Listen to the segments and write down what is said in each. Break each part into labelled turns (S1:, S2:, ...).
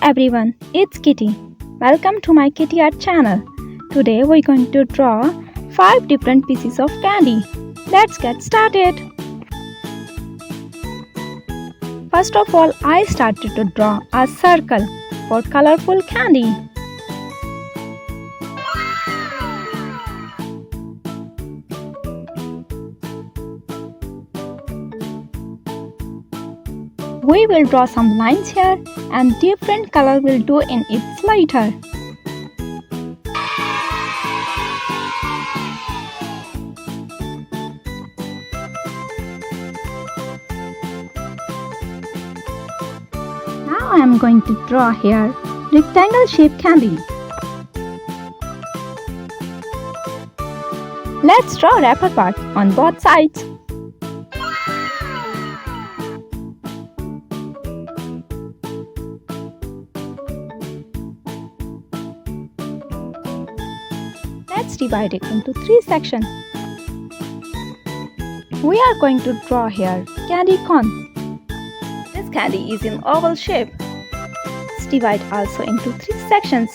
S1: everyone, it's Kitty. Welcome to my Kitty Art channel. Today we're going to draw 5 different pieces of candy. Let's get started. First of all, I started to draw a circle for colorful candy. We will draw some lines here and different color will do in it later. Now I am going to draw here rectangle shaped candy. Let's draw wrapper part on both sides. Let's divide it into 3 sections. We are going to draw here candy cone. This candy is in oval shape. Let's divide also into 3 sections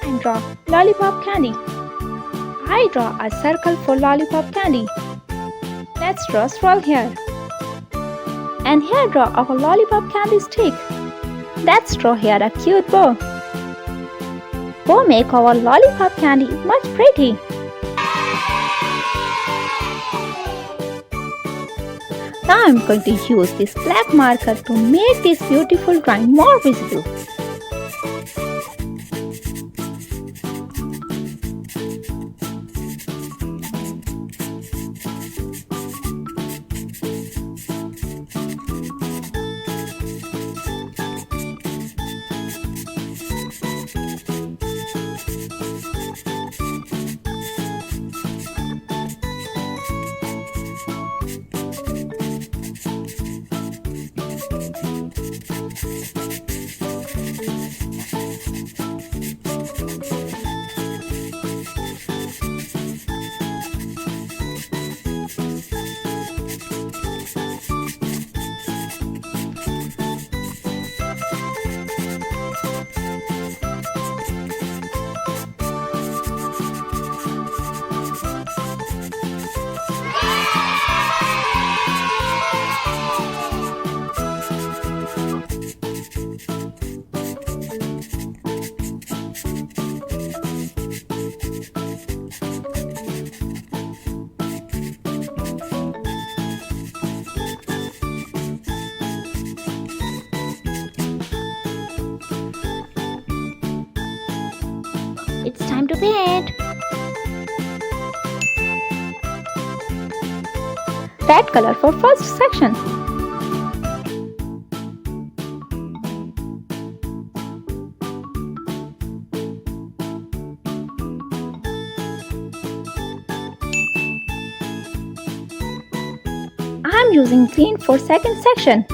S1: and draw lollipop candy. I draw a circle for lollipop candy. Let's draw swirl here. And here draw our lollipop candy stick. Let's draw here a cute bow. Bow make our lollipop candy much pretty. Now I am going to use this black marker to make this beautiful drawing more visible. It's time to paint. Red color for first section. I am using green for second section.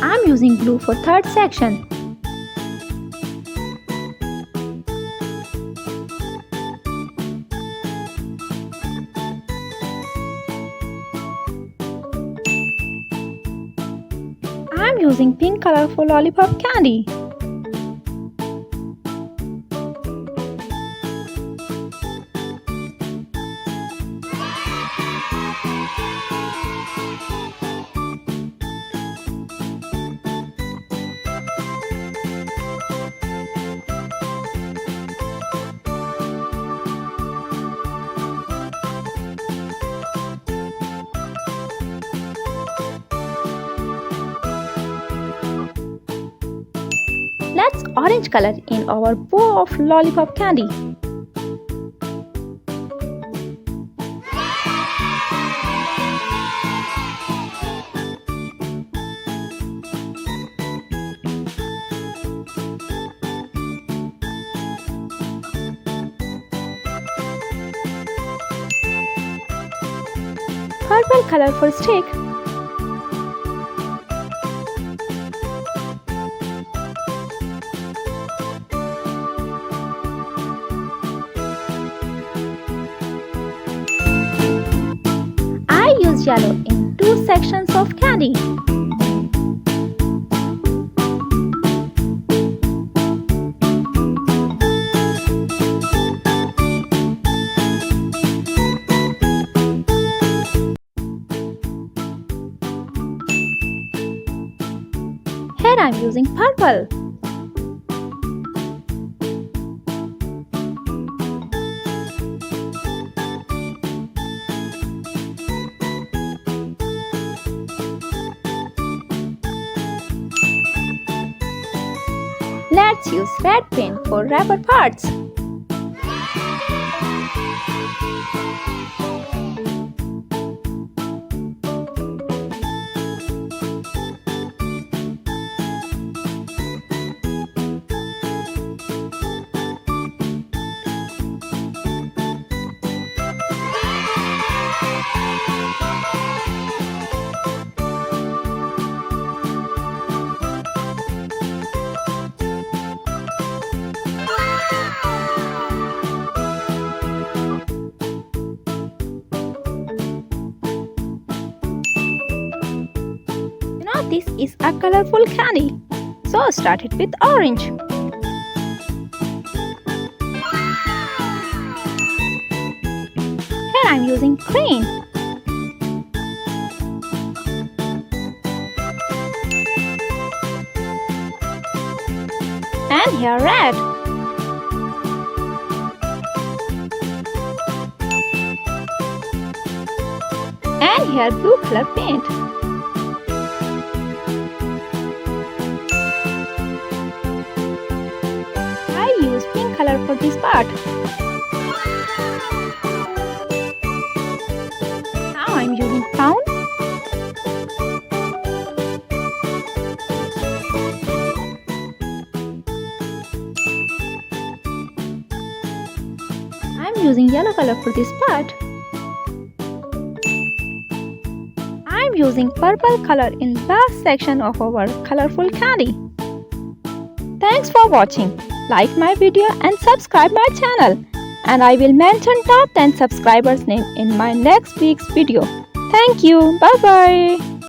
S1: I am using blue for third section. I am using pink color for lollipop candy. Let's orange color in our bow of lollipop candy. Purple color for stick. use yellow in two sections of candy. Here I am using purple. Let's use red paint for wrapper parts. This is a colorful candy. So start it with orange. Here I am using green. And here red. And here blue color paint. I use pink color for this part. Now I'm using brown. I'm using yellow color for this part. I'm using purple color in last section of our colorful candy. Thanks for watching. Like my video and subscribe my channel. And I will mention top 10 subscribers name in my next week's video. Thank you. Bye bye.